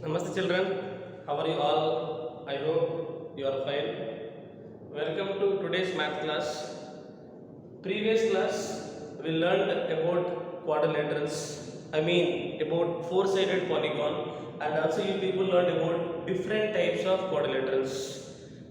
Namaste children, how are you all? I hope you are fine. Welcome to today's math class. Previous class we learned about quadrilaterals. I mean about four-sided polygon, and also you people learned about different types of quadrilaterals.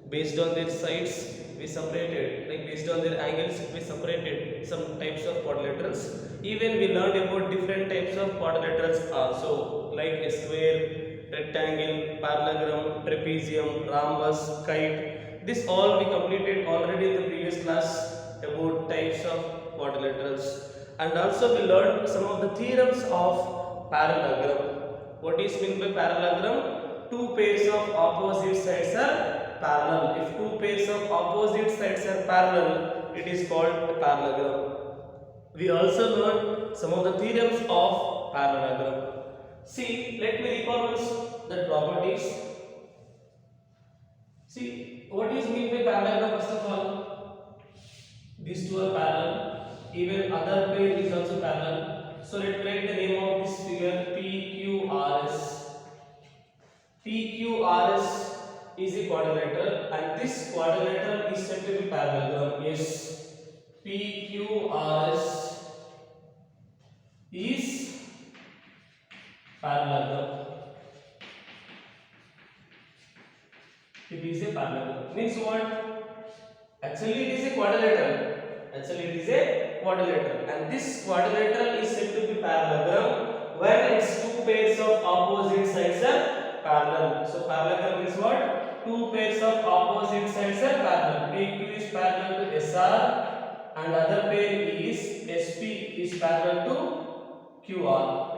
Based on their sides we separated, like based on their angles we separated some types of quadrilaterals. Even we learned about different types of quadrilaterals also, like a square, rectangle, parallelogram, trapezium, rhombus, kite. This all we completed already in the previous class about types of quadrilaterals. And also we learned some of the theorems of parallelogram. What is meant by parallelogram? Two pairs of opposite sides are parallel. If two pairs of opposite sides are parallel, it is called a parallelogram. We also learned some of the theorems of parallelogram. See, let me recall once the properties. See, what is meant by parallelogram first of all? These two are parallel. Even other pair is also parallel. So let's write the name of this figure PQRS. PQRS is a quadrilateral and this quadrilateral is said to be parallelogram. Yes, PQRS is parallelogram. It is a parallelogram. Means what? Actually it is a quadrilateral. And this quadrilateral is said to be parallelogram when its two pairs of opposite sides are parallel. So parallelogram is what? Two pairs of opposite sides are parallel. PQ is parallel to SR and other pair is SP is parallel to QR.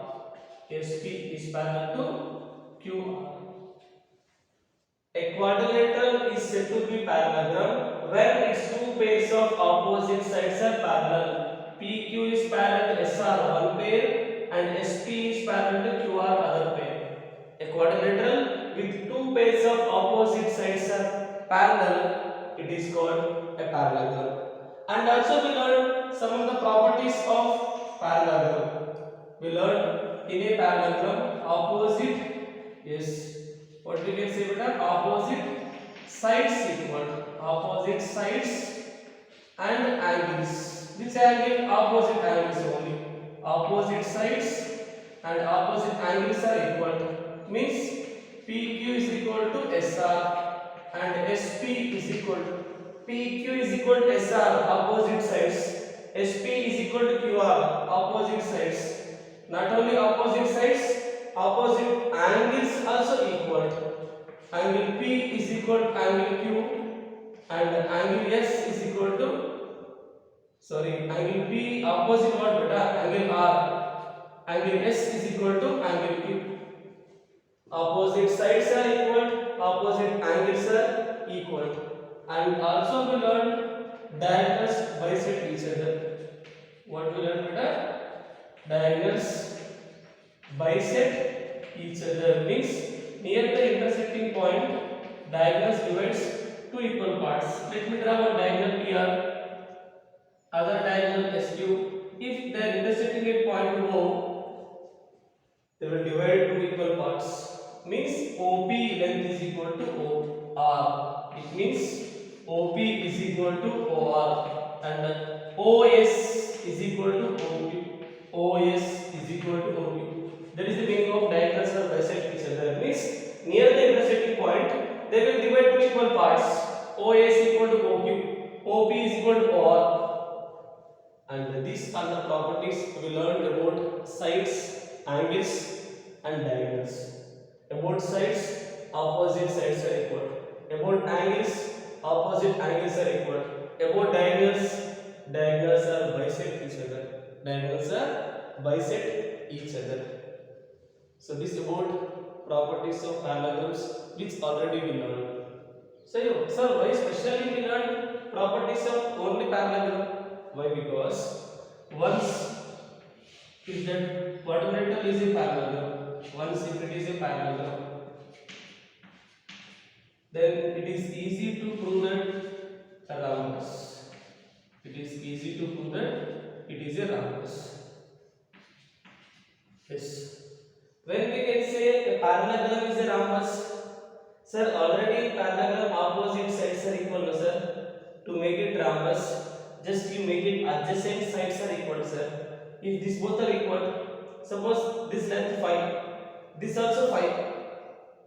SP is parallel to QR. A quadrilateral is said to be parallelogram when its two pairs of opposite sides are parallel. PQ is parallel to SR one pair and SP is parallel to QR other pair. A quadrilateral with two pairs of opposite sides are parallel, it is called a parallelogram. And also we learned some of the properties of parallelogram. We learned in a parallelogram opposite, yes, what we can say beta, opposite sides equal, opposite sides and angles. Which angle? Opposite angles only. Opposite sides and opposite angles are equal. Means PQ is equal to SR and SP is equal to PQ is equal to SR opposite sides. SP is equal to QR opposite sides. Not only opposite sides, opposite angles also equal. Angle P is equal to angle Q and angle S is equal to, angle P opposite what beta? Angle R. Angle S is equal to angle Q. Opposite sides are equal, opposite angles are equal. And also we learned diagonals bisect each other. What we learned beta? Diagonals bisect each other means near the intersecting point diagonals divides two equal parts. Let me draw one diagonal PR, other diagonal SQ. If they are intersecting at point O, they will divide two equal parts. Means OP length is equal to OR. It means OP is equal to OR and OS is equal to OP. OS is equal to OP. That is the meaning of diagonals are bisect each other. Means near the intersecting point, they will divide two equal parts. OS equal to OQ. OP is equal to OR. And these are the properties we learned about sides, angles, and diagonals. About sides, opposite sides are equal. About angles, opposite angles are equal. About diagonals, diagonals are bisect each other. Diagonals are bisect each other. So this is about properties of parallelograms which already we learned. So sir, why specially we learned properties of only parallelogram? Why? Because once if that quadrilateral is a parallelogram, once if it is a parallelogram, then it is easy to prove that rhombus. It is easy to prove that it is a rhombus. Yes. When we can say a parallelogram is a rhombus, sir, already in parallelogram opposite sides are equal, no sir? To make it rhombus, just you make it adjacent sides are equal, sir. If these both are equal, suppose this length 5, this also 5,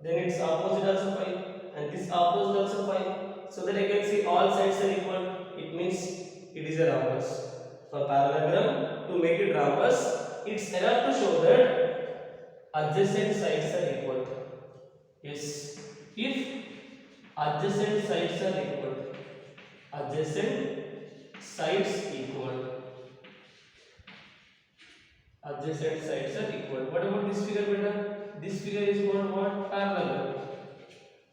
then its opposite also 5, and this opposite also 5, so that I can see all sides are equal. It means it is a rhombus. For parallelogram, to make it rhombus, it's enough to show that adjacent sides are equal. Yes, if adjacent sides are equal, adjacent sides equal, adjacent sides are equal. What about this figure, beta? This figure is called what? Parallelogram.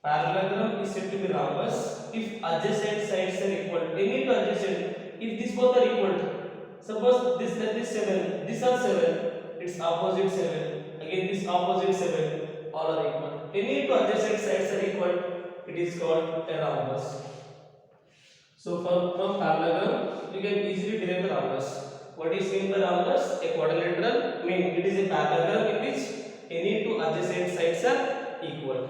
Parallelogram is said to be rhombus if adjacent sides are equal. Any two adjacent, if these both are equal, suppose this length is 7, this are 7, its opposite 7, again this opposite 7, all are equal. Any two adjacent sides are equal, it is called a rhombus. So from parallelogram, you can easily derive the rhombus. What is mean by rhombus? A quadrilateral mean it is a parallelogram in which any two adjacent sides are equal.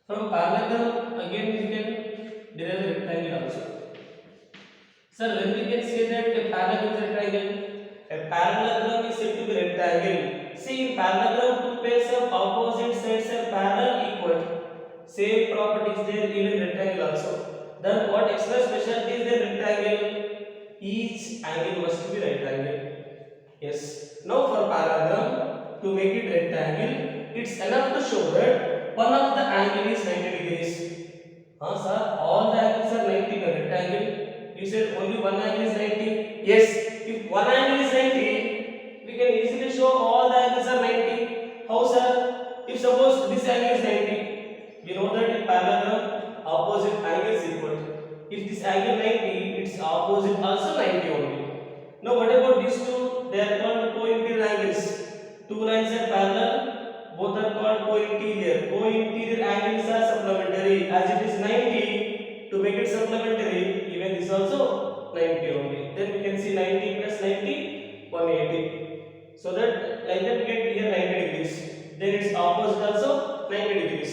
From parallelogram, again we can derive the rectangle also. Sir, when we can say that a parallelogram is a rectangle, a parallelogram is said to be rectangle. See, in parallelogram, two pairs of opposite sides are parallel equal. Same properties there even rectangle also. Then what extra specialty is the rectangle? Each angle must be right angle. Yes. Now for parallelogram, to make it rectangle, it's enough to show that one of the angle is 90 degrees. Sir, all the angles are 90 in a rectangle. You said only one angle is 90. Yes. If one angle is 90, we can easily show all the angles are 90. How, sir? If suppose this angle is 90, we know that in parallelogram, opposite angle is equal. If this angle 90, its opposite also 90 only. Now what about these two? They are called co-interior angles. Two lines are parallel, both are called co-interior. Co-interior angles are supplementary. As it is 90, to make it supplementary, even this also 90 only. Then we can see 90 plus 90, 180. So that like that we get here 90 degrees. Then its opposite also 90 degrees.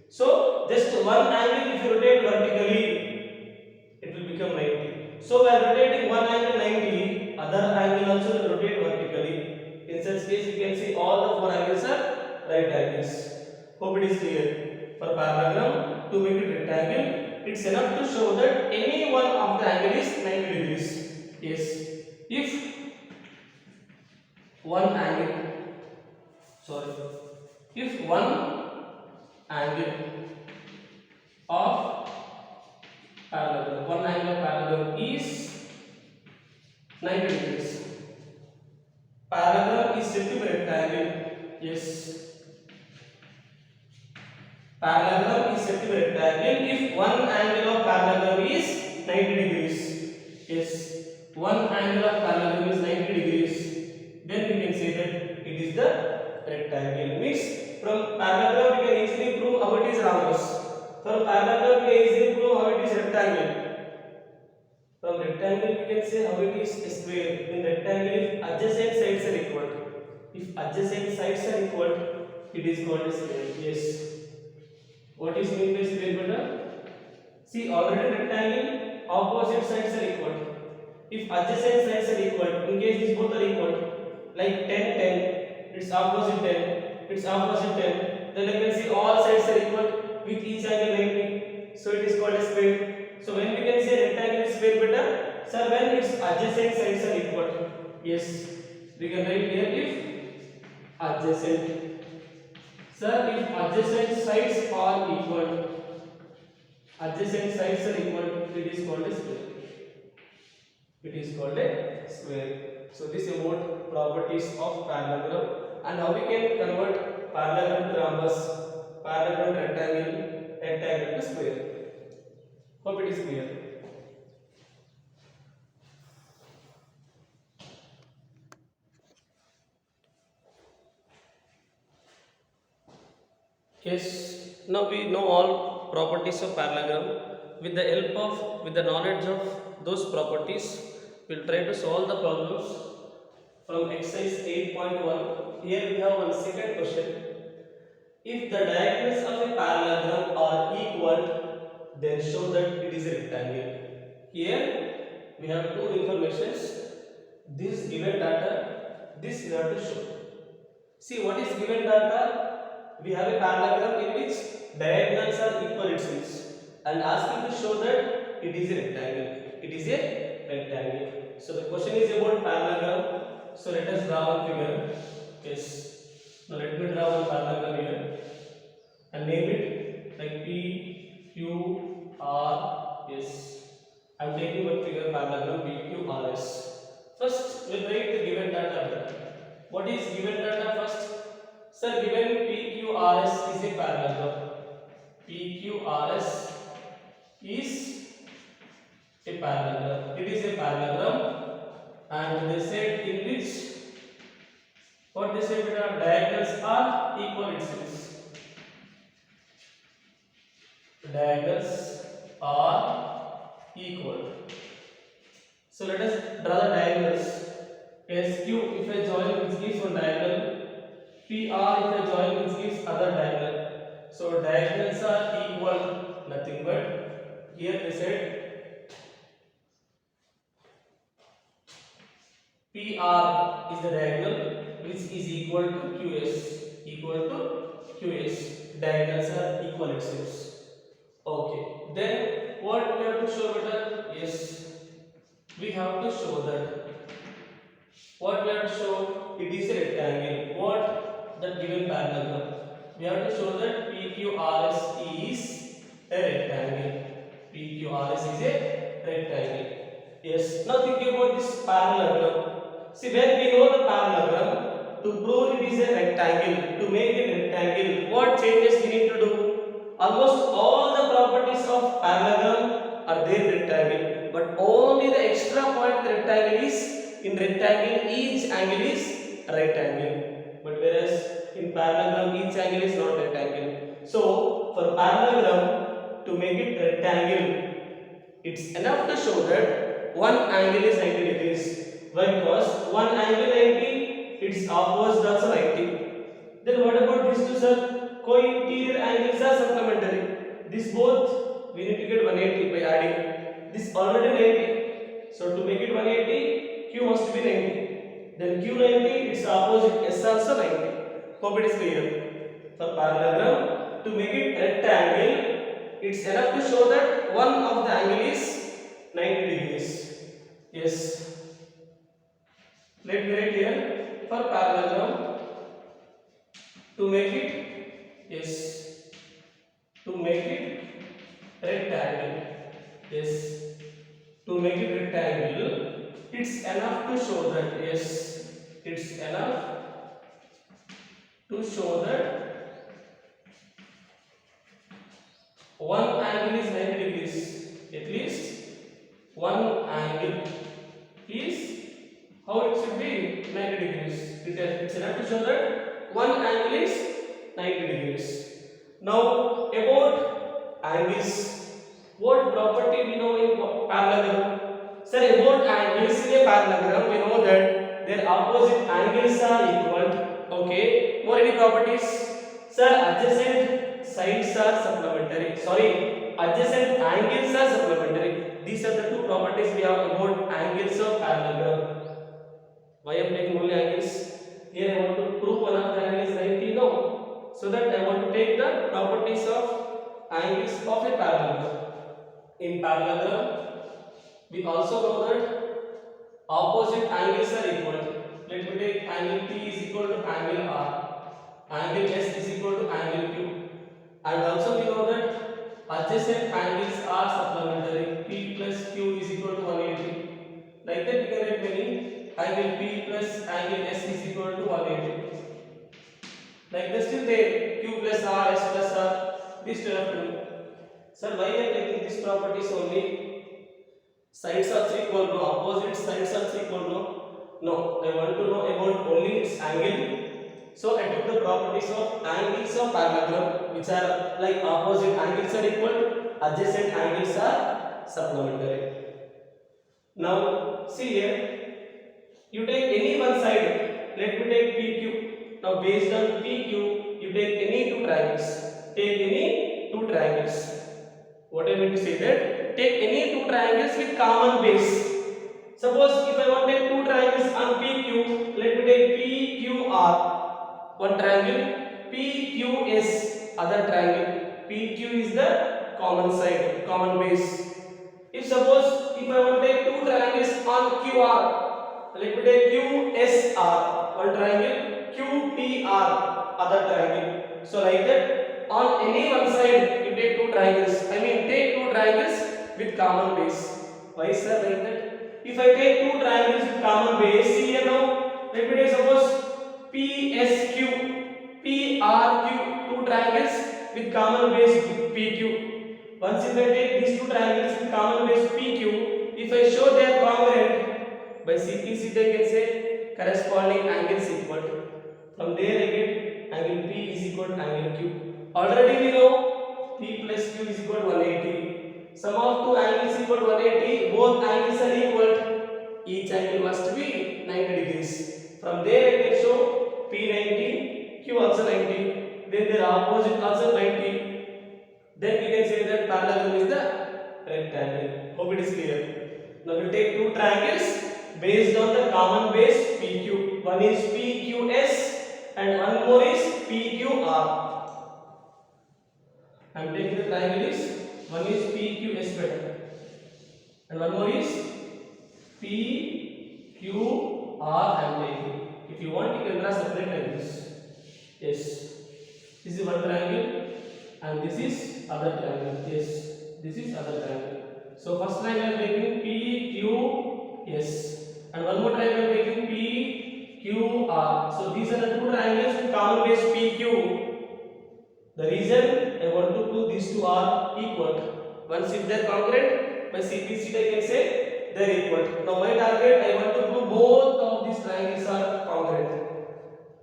So just one angle if you rotate vertically, it will become 90. So while rotating one angle 90, other angle also will rotate vertically. In such case, you can see all the four angles are right angles. Hope it is clear. For parallelogram, to make it rectangle, it's enough to show that any one of the angle is 90 degrees. Yes. If one angle, if one angle of parallelogram, one angle of parallelogram is 90 degrees. Parallelogram is said to be rectangle. Yes. Parallelogram is said to be rectangle if one angle of parallelogram is 90 degrees. Yes. One angle of parallelogram is 90 degrees. Then we can say that it is the rectangle. Means from parallelogram we can easily prove how it is rhombus. From parallelogram we can easily prove how it is rectangle. From rectangle we can say how it is a square. In rectangle, if adjacent sides are equal, if adjacent sides are equal, it is called a square. Yes. What is mean by square, beta? See, already rectangle, opposite sides are equal. If adjacent sides are equal, in case these both are equal, like 10, 10, its opposite 10, its opposite 10, then you can see all sides are equal with each angle 90. So it is called a square. So when we can say rectangle is square, beta, sir, when its adjacent sides are equal. Yes, we can write here if adjacent. Sir, if adjacent sides are equal, adjacent sides are equal, it is called a square. It is called a square. So this is about properties of parallelogram and how we can convert parallelogram to rhombus, parallelogram to rectangle, rectangle to square. Hope it is clear. Yes, now we know all properties of parallelogram. With the help of, with the knowledge of those properties, we'll try to solve the problems from exercise 8.1. Here we have one second question. If the diagonals of a parallelogram are equal, then show that it is a rectangle. Here we have two informations. This given data, this we have to show. See what is given data? We have a parallelogram in which diagonals are equal, it seems, and asking to show that it is a rectangle. It is a rectangle. So the question is about parallelogram. So let us draw one figure. Yes. Now let me draw one parallelogram here and name it like P Q R S. I am taking one figure parallelogram P Q R S. First, we will write the given data. What is given data first? Sir, given PQRS is a parallelogram. PQRS is a parallelogram. It is a parallelogram, and they said in which what they said that diagonals are equal. It says diagonals are equal. So let us draw the diagonals. SQ if I join which gives one diagonal, PR if I join which gives other diagonal. So diagonals are equal, nothing but here they said PR is the diagonal which is equal to QS, equal to QS. Diagonals are equal, it seems. Okay, then what we have to show better? Yes, we have to show that what we have to show, it is a rectangle. What? The given parallelogram. We have to show that PQRS is a rectangle. PQRS is a rectangle. Yes. Now think about this parallelogram. See, when we know the parallelogram, to prove it is a rectangle, to make it rectangle, what changes we need to do? Almost all the properties of parallelogram are there in rectangle, but only the extra point in the rectangle is in rectangle each angle is right angle, but whereas in parallelogram each angle is not rectangle. So for parallelogram to make it rectangle, it's enough to show that one angle is 90 degrees. Why? Because one angle 90, its opposite also 90. Then what about these two, sir? Co-interior angles are supplementary. This both we need to get 180 by adding. This already 90. So to make it 180, Q must be 90. Then Q 90, its opposite S also 90. Hope it is clear. For parallelogram, to make it rectangle, it's enough to show that one of the angle is 90 degrees. Yes. Let me write here. For parallelogram, to make it, yes, to make it rectangle, yes, to make it rectangle, it's enough to show that, yes, it's enough to show that one angle is 90 degrees. At least one angle is, how it should be, 90 degrees. It's enough to show that one angle is 90 degrees. Now about angles, what property we know in parallelogram? Sir, about angles in a parallelogram, we know that their opposite angles are equal. Okay. More any properties? Sir, adjacent sides are supplementary. Sorry, adjacent angles are supplementary. These are the two properties we have about angles of parallelogram. Why I am taking only angles? Here I want to prove one of the angles 90. No. So that I want to take the properties of angles of a parallelogram. In parallelogram, we also know that opposite angles are equal. Let me take angle P is equal to angle R. Angle S is equal to angle Q. And also we know that adjacent angles are supplementary. P plus Q is equal to 180. Like that we can write many. Angle P plus angle S is equal to 180. Like this still there. Q plus R, S plus R. This two have to do. Sir, why I am taking these properties only? Sides are equal, no. Opposite sides are equal, no. No, I want to know about only its angle. So I took the properties of angles of parallelogram, which are like opposite angles are equal, adjacent angles are supplementary. Now see here, You take any one side. Let me take PQ. Now based on PQ, you take any two triangles. Take any two triangles. What I mean to say that take any two triangles with common base. Suppose if I want to take two triangles on PQ, let me take PQR, one triangle, PQS, other triangle. PQ is the common side, common base. If suppose if I want to take two triangles on QR, let me take QSR, one triangle, QPR, other triangle. So like that, on any one side you take two triangles. I mean take two triangles with common base. Why sir like that? If I take two triangles with common base, see here now, let me take suppose PSQ, PRQ, two triangles with common base PQ. Once if I take these two triangles with common base PQ, if I show they are congruent, by CPC they can say corresponding angles equal to. From there I get angle P is equal to angle Q. Already we know P plus Q is equal to 180. Sum of two angles equal to 180. Both angles are equal. Each angle must be 90 degrees. From there I can show P 90, Q also 90. Then their opposite also 90. Then we can say that parallelogram is the rectangle. Hope it is clear. Now we will take two triangles based on the common base PQ. One is PQS and one more is PQR. I am taking the triangle is one is PQS better and one more is PQR I am taking. If you want, you can draw separate triangles. Yes, this is one triangle and this is other triangle. Yes, this is other triangle. So first triangle I am taking PQS and one more triangle I am taking PQR. So these are the two triangles with common base PQ. The reason I want to prove these two are equal. Once if they are congruent, by CPC I can say they are equal. Now my target, I want to prove both of these triangles are congruent.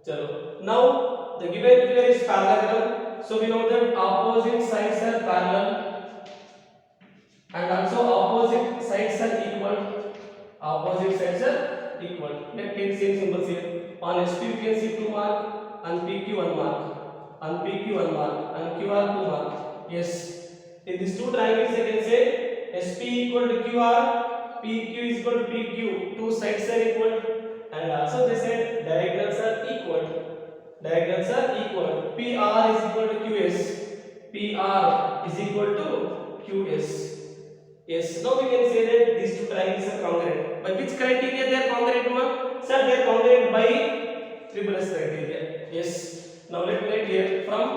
Chalo. Now the given figure is parallelogram. So we know that opposite sides are parallel and also opposite sides are equal. Opposite sides are equal. Let's take same symbols here. On SP you can see 2 mark, on PQ 1 mark. On PQ 1 mark, on QR 2 mark. Yes. In these two triangles I can say SP equal to QR, PQ is equal to PQ. Two sides are equal. And also they said diagonals are equal. Diagonals are equal. PR is equal to QS. PR is equal to QS. Yes. Now we can say that these two triangles are congruent. By which criteria they are congruent, ma? Sir, they are congruent by triple S criteria. Yes. Now let me write here from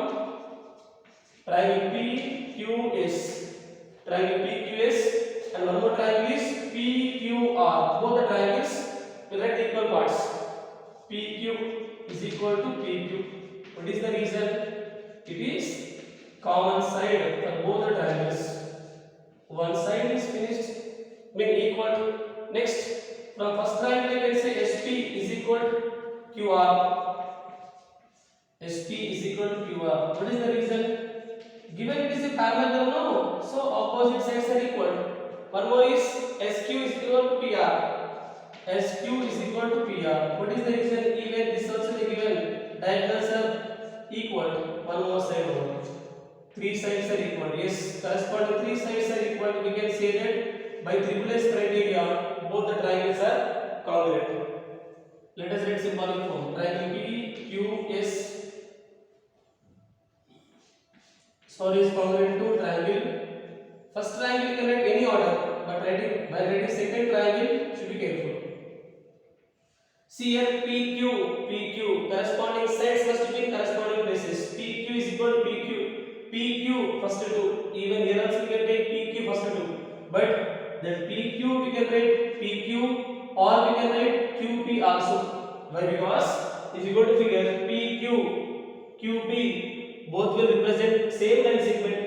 triangle PQS. Triangle PQS and one more triangle is PQR. Both the triangles will write equal parts. PQ is equal to PQ. What is the reason? It is common side for both the triangles. One side is finished, mean equal. Next, from first triangle you can say SP is equal to QR. SP is equal to QR. What is the reason? Given it is a parallelogram, no? So opposite sides are equal. One more is SQ is equal to PR. SQ is equal to PR. What is the reason? Even this also is given. Diagonals are equal. One more side over. Three sides are equal. Yes, corresponding three sides are equal. We can say that by triple S criteria, both the triangles are congruent. Let us write symbolic form. Triangle PQS. Sorry, is congruent to triangle. First triangle you can write any order, but by writing second triangle should be careful. See here PQ corresponding sides must be in corresponding places. PQ is equal to PQ first two. Even here also we can take PQ first two. But the PQ we can write PQ or we can write QP also. Why? Because if you go to figure PQ, QP, both will represent same line segment.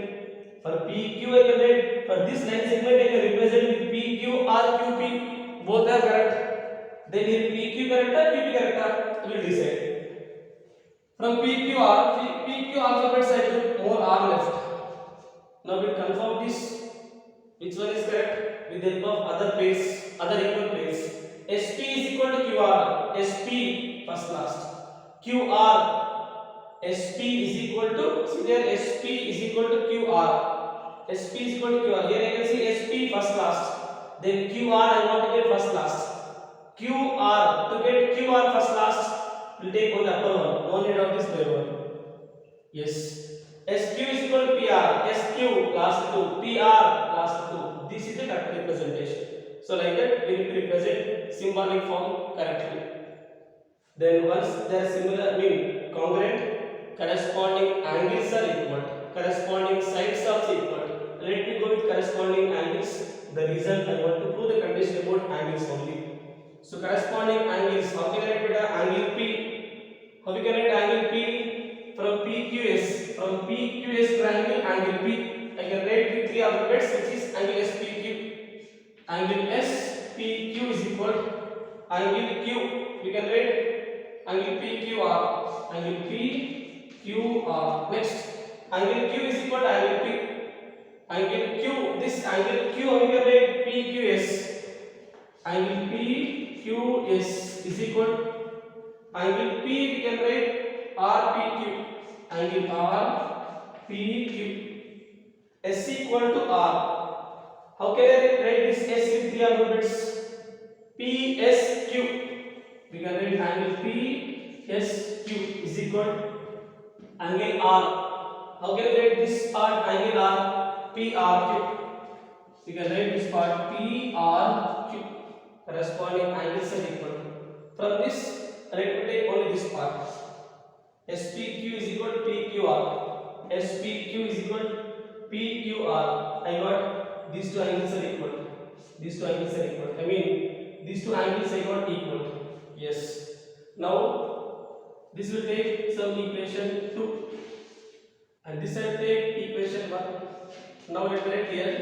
For PQ I can write, for this line segment I can represent with PQ or QP. Both are correct. Then here PQ correct or QP correct, we will decide. From PQ alphabet side to more R left. Now we will confirm this. Which one is correct? With the help of other pairs, other equal pairs. SP is equal to QR. SP first last. QR. SP is equal to, see there, SP is equal to QR. SP is equal to QR. Here I can see SP first last. Then QR I want to get first last. QR, to get QR first last, we'll take only upper one. No need of this lower one. Yes. SQ is equal to PR. SQ last two. PR last two. This is the correct representation. So like that we need to represent symbolic form correctly. Then once they are similar, mean congruent, corresponding angles are equal, corresponding sides are equal. Let me go with corresponding angles. The reason I want to prove the condition about angles only. So corresponding angles, how can I write beta? Angle P. How we can write angle P? From PQS. From PQS triangle angle P. I can write with three alphabets, which is angle SPQ. Angle SPQ is equal to angle Q. We can write angle PQR. Angle PQR. Next, angle Q is equal to angle P. Angle Q. This angle Q we can write PQS. Angle PQS is equal to angle P we can write RPQ. Angle RPQ. S equal to R. How can I write this S with three alphabets? PSQ. We can write angle PSQ is equal to angle R. How can I write this part? Angle R. PRQ. We can write this part PRQ. Corresponding angles are equal. From this, let me take only this part. SPQ is equal to PQR. SPQ is equal to PQR. I got these two angles are equal. These two angles are equal. I mean, these two angles I got equal. Yes. Now, this will take some equation 2. And this I will take equation 1. Now, let me write here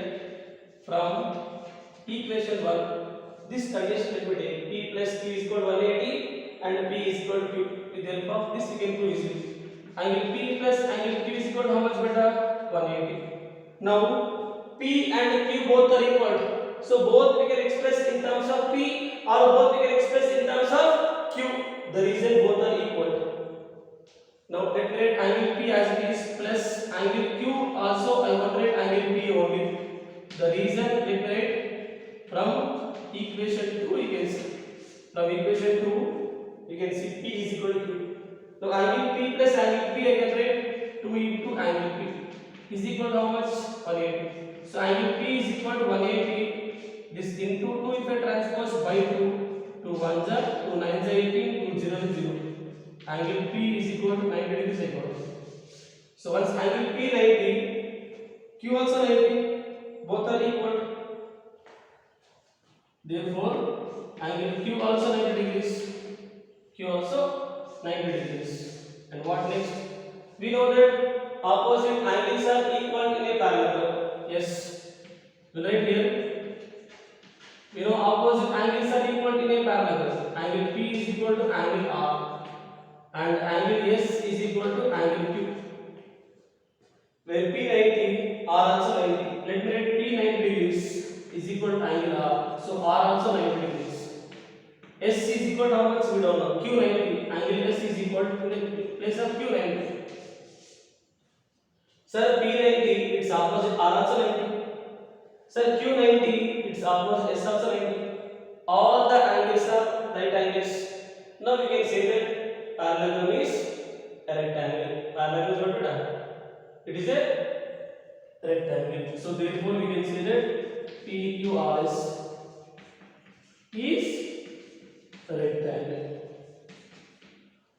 from equation 1. This condition will be take P plus Q is equal to 180 and P is equal to Q. With the help of this, we can prove easily. Angle P plus angle Q is equal to how much beta? 180. Now, P and Q both are equal. So, both we can express in terms of P or both we can express in terms of Q. The reason both are equal. Now, let me write angle P as it is plus angle Q. Also, I want to write angle P only. The reason, let me write from equation 2 you can see. From equation 2 you can see P is equal to Q. Now angle P plus angle P I can write 2 into angle P is equal to how much? 180. So angle P is equal to 180. This into 2 if I transpose by 2, 2 1s are 2 9s are 18, 2 0 is 0. Angle P is equal to 90 degrees I got. So once angle P 90, Q also 90, both are equal. Therefore, angle Q also 90 degrees. Q also 90 degrees. And what next? We know that opposite angles are equal in a parallelogram. Yes. We write here. We know opposite angles are equal in a parallelogram. Angle P is equal to angle R. And angle S is equal to angle Q. Where P 90, R also 90. Let me write P 90 degrees is equal to angle R. So R also 90 degrees. S is equal to how much? We don't know. Q 90. Angle S is equal to the place of Q 90. Sir, P 90 its opposite R also 90. Sir, Q 90 its opposite S also 90. All the angles are right angles. Now we can say that parallelogram is a rectangle. Parallelogram is what we done? It is a rectangle. So therefore we can say that PQRS is a rectangle.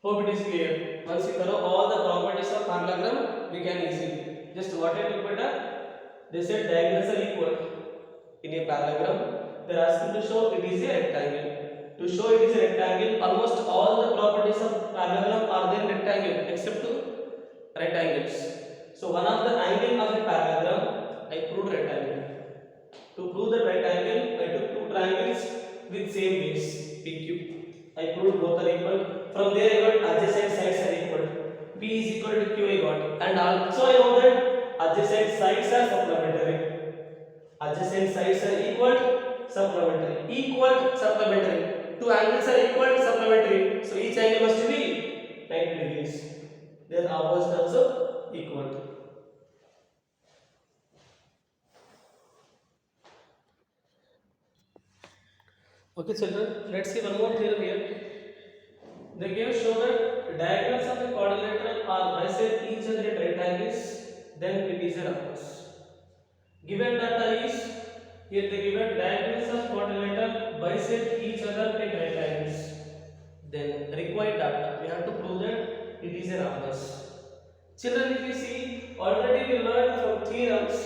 Hope it is clear. Once you know all the properties of parallelogram, we can easily. Just what I took better, they said diagonals are equal. In a parallelogram, they are asking to show it is a rectangle. To show it is a rectangle, almost all the properties of parallelogram are there in rectangle except to right angles. So one of the angle of a parallelogram, I proved rectangle. To prove the right angle, I took two triangles with same base, PQ. I proved both are equal. From there I got adjacent sides are equal. P is equal to Q I got. And also I know that adjacent sides are supplementary. Adjacent sides are equal, supplementary. Equal, supplementary. two angles are equal supplementary, so each angle must be 90 degrees. Their opposite also equal. Okay children, let's see one more theorem here. They give show that diagonals of a quadrilateral are bisect each other at right angles, then it is a rhombus. Given data is, here they given diagonals of quadrilateral bisect each other at right angles. Then required data, we have to prove that it is a rhombus. Children, if you see, already we learned from theorems,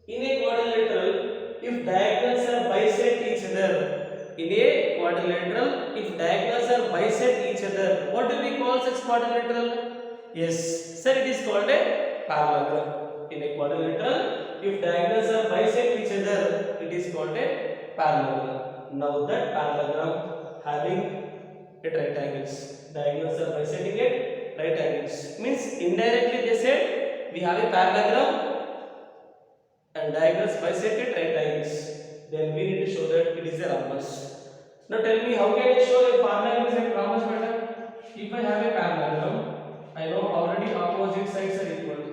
in a quadrilateral, if diagonals are bisect each other, in a quadrilateral, if diagonals are bisect each other, what do we call such quadrilateral? Yes, sir, it is called a parallelogram. In a quadrilateral, if diagonals are bisect each other, it is called a parallelogram. Now that parallelogram having at right angles, diagonals are bisecting at right angles, means indirectly they said we have a parallelogram and diagonals bisect at right angles. Then we need to show that it is a rhombus. Now tell me, how can I show a parallelogram is a rhombus better? If I have a parallelogram, I know already opposite sides are equal.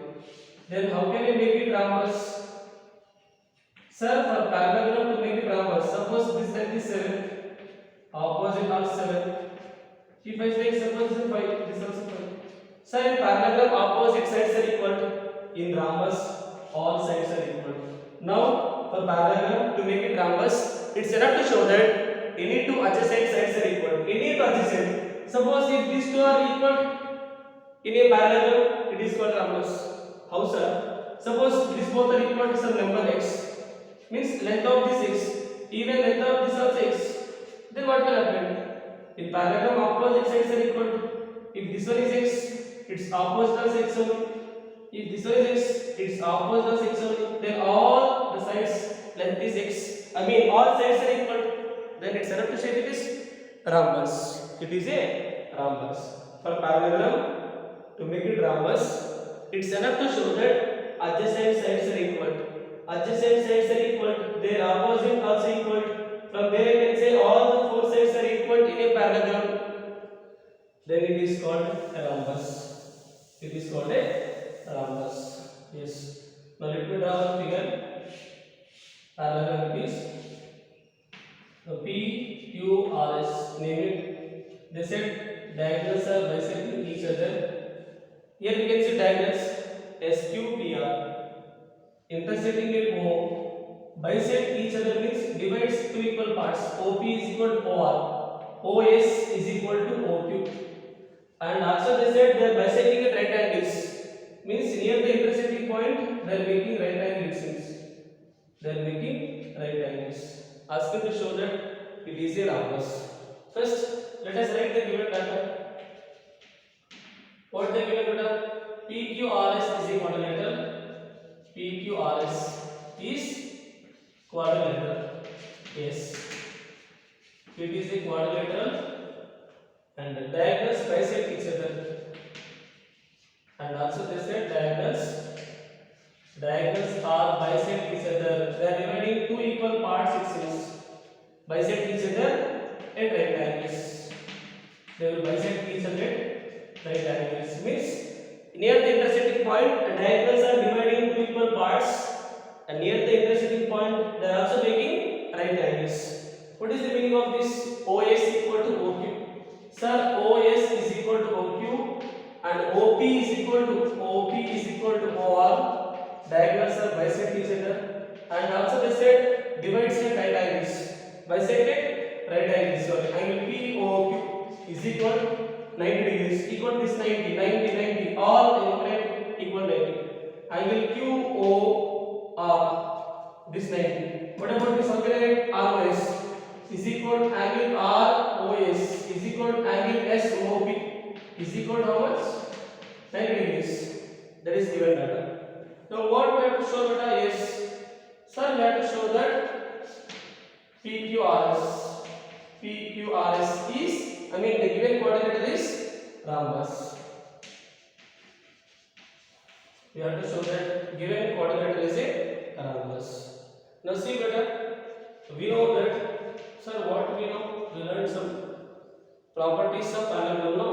Then how can I make it rhombus? Sir, for parallelogram to make it rhombus, suppose this side is 7, opposite are 7. If I take suppose this is 5, this also 5. Sir, in parallelogram opposite sides are equal. In rhombus, all sides are equal. Now, for parallelogram to make it rhombus, it's enough to show that any two adjacent sides are equal. Any two adjacent. Suppose if these two are equal in a parallelogram, it is called rhombus. How, sir? Suppose these both are equal to some number x. Means length of this x, even length of this also x. Then what will happen? In parallelogram, opposite sides are equal. If this one is x, its opposite is x only. If this one is x, its opposite is x only. Then all the sides length is x. I mean all sides are equal. Then it's enough to say it is rhombus. It is a rhombus. For parallelogram, to make it rhombus, it's enough to show that adjacent sides are equal. Adjacent sides are equal. Their opposite also equal. From there I can say all the four sides are equal in a parallelogram. Then it is called a rhombus. It is called a rhombus. Yes. Now let me draw a figure. Parallelogram is P, Q, R, S. Name it. They said diagonals are bisecting each other. Here we can see diagonals S, Q, P, R. Intersecting at O, bisect each other means divides two equal parts. OP is equal to OR, OS is equal to OQ. And also they said they are bisecting at right angles. Means near the intersecting point they are making right angles. They are making right angles. Ask them to show that it is a rhombus. First, let us write the given data. What the given data? PQRS is a quadrilateral. PQRS is quadrilateral. Yes, it is a quadrilateral and the diagonals bisect each other. And also they said diagonals are bisect each other. They are dividing two equal parts. It says bisect each other at right angles. They will bisect each other at right angles. Means near the intersecting point, the diagonals are dividing into equal parts, and near the intersecting point, they are also making right angles. What is the meaning of this? OS equal to OQ. Sir, OS is equal to OQ, and OP is equal to OR. Diagonals are bisect each other, and also they said divides at right angles. Bisected right angles. Sorry, angle POQ is equal 90 degrees, equal to this 90, all equal 90. Angle QOR, this 90. What about this angle ROS? Is equal to angle ROS is equal to angle SOP is equal to how much? 90 degrees. That is given data. Now what we have to show data is, sir, we have to show that PQRS is, I mean the given quadrilateral is rhombus. We have to show that given quadrilateral is a rhombus. Now see better, we know that, sir, what we know? we learned some properties of parallelogram. No,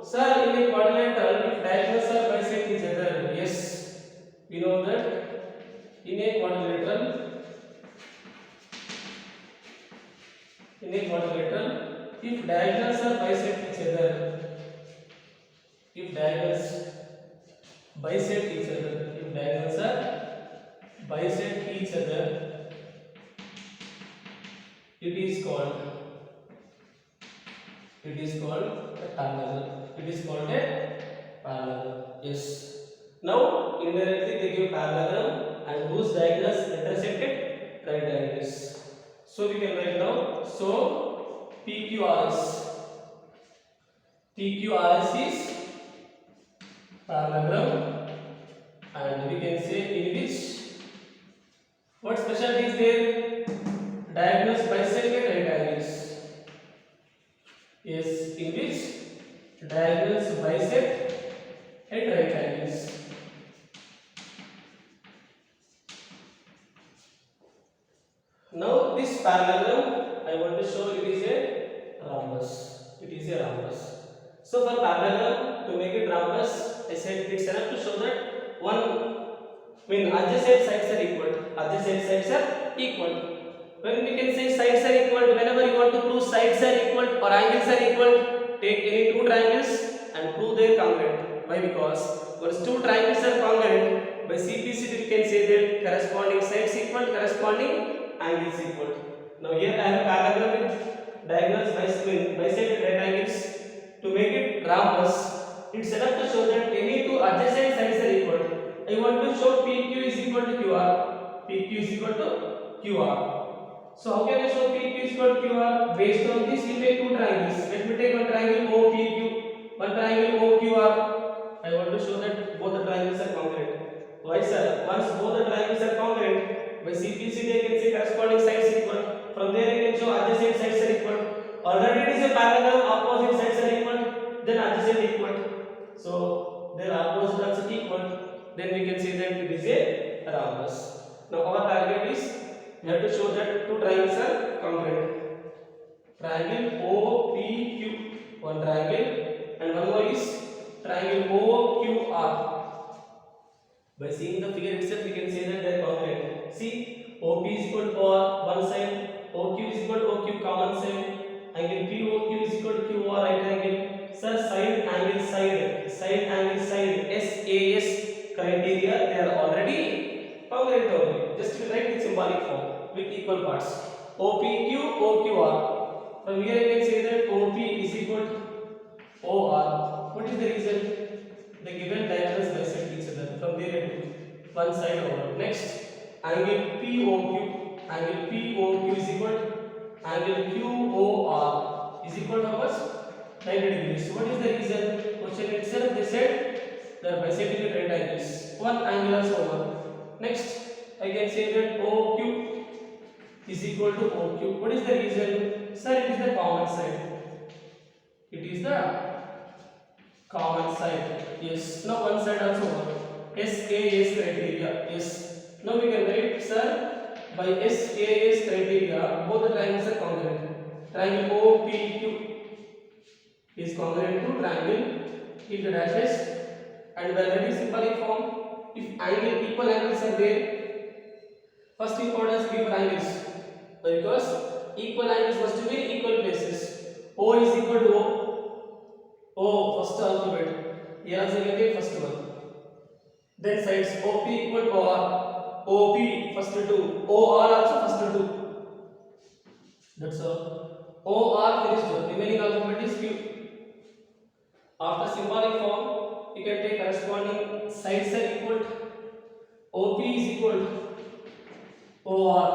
sir, in a quadrilateral, if diagonals are bisect each other, yes, we know that in a quadrilateral, if diagonals are bisect each other, if diagonals bisect each other, if diagonals are bisect each other, it is called a parallelogram. It is called a parallelogram. Yes. Now indirectly they give parallelogram and whose diagonals intersected right angles. So we can write now. So PQRS is parallelogram, and we can say in which what specialty is there? Diagonals bisect at right angles. Yes, in which diagonals bisect at right angles. Now this parallelogram, I want to show it is a rhombus. It is a rhombus. So for parallelogram, to make it rhombus, I said it's enough to show that adjacent sides are equal. Adjacent sides are equal. When we can say sides are equal, whenever you want to prove sides are equal or angles are equal, take any two triangles and prove their congruent. Why? Because once two triangles are congruent, by CPC we can say that corresponding sides equal, corresponding angles equal. Now here I have a parallelogram with diagonals bisect right angles. To make it rhombus, it's enough to show that any two adjacent sides are equal. I want to show PQ is equal to QR. PQ is equal to QR. So how can I show PQ is equal to QR? Based on this, we take two triangles. Let me take one triangle OPQ, one triangle OQR. I want to show that both the triangles are congruent. Why, sir? Once both the triangles are congruent, by CPC they can say corresponding sides equal. From there I can show adjacent sides are equal. Already it is a parallelogram, opposite sides are equal, then adjacent equal. So their opposite also equal. Then we can say that it is a rhombus. Now our target is we have to show that two triangles are congruent. Triangle OPQ, one triangle, and one more is triangle OQR. By seeing the figure itself, we can say that they are congruent. See, OP is equal to OR, one side, OQ is equal to OQ, common side, angle POQ is equal to QR, right angle. Sir, side angle side, SAS criteria, they are already congruent only. Just to write in symbolic form with equal parts. OPQ, OQR. From here I can say that OP is equal to OR. What is the reason? The given diagonals bisect each other. From there I do one side over. Next, angle POQ is equal to angle QOR is equal to how much? 90 degrees. What is the reason? Question itself they said they are bisecting at right angles. One angle is over. Next, I can say that OQ is equal to OQ. What is the reason? Sir, it is the common side. It is the common side. Yes. Now one side also over. SAS criteria. Yes. Now we can write, sir, by SAS criteria, both the triangles are congruent. Triangle OPQ is congruent to triangle in the dashes, and by writing symbolic form, if equal angles are there, first importance give angles, because equal angles must be in equal places. O is equal to O first alphabet. Here also you take first one. Then sides OP equal to OR. OP first two. OR also first two. That's all. OR finished one. Remaining alphabet is Q. After symbolic form, you can take corresponding sides are equal. OP is equal to OR.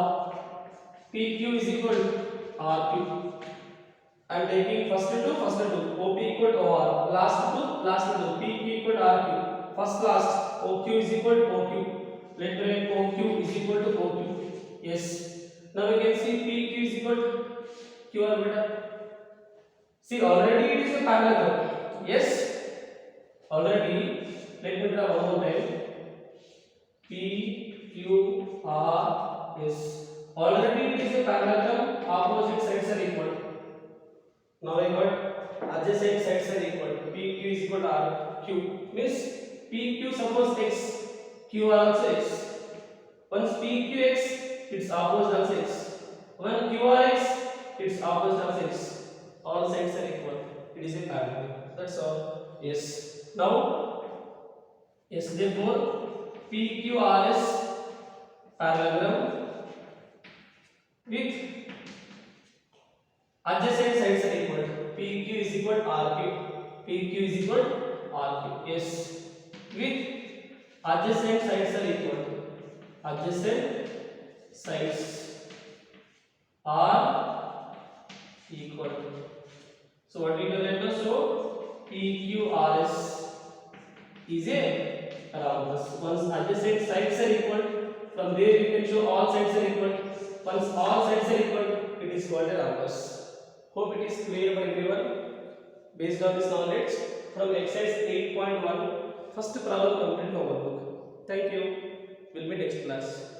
PQ is equal to RQ. I am taking first two. OP equal to OR. Last two. PQ equal to RQ. First last. OQ is equal to OQ. Let me write OQ is equal to OQ. Yes. Now we can see PQ is equal to QR beta. See, already it is a parallelogram. Yes. Already. Let me draw one more time. P, Q, R, S. Already it is a parallelogram. Opposite sides are equal. Now I got adjacent sides are equal. PQ is equal to RQ. Means PQ suppose X, Q are also X. Once PQX, its opposite as X. When QRX, its opposite as X. All sides are equal. It is a parallelogram. That's all. Yes. Now, yes, therefore, PQRS parallelogram with adjacent sides are equal. PQ is equal to RQ. PQ is equal to RQ. Yes. With adjacent sides are equal. Adjacent sides are equal. So what we do right now? So PQRS is a rhombus. Once adjacent sides are equal, from there you can show all sides are equal. Once all sides are equal, it is called a rhombus. Hope it is clear for everyone. Based on this knowledge, from exercise 8.1, first problem complete our book. Thank you. We'll meet next class.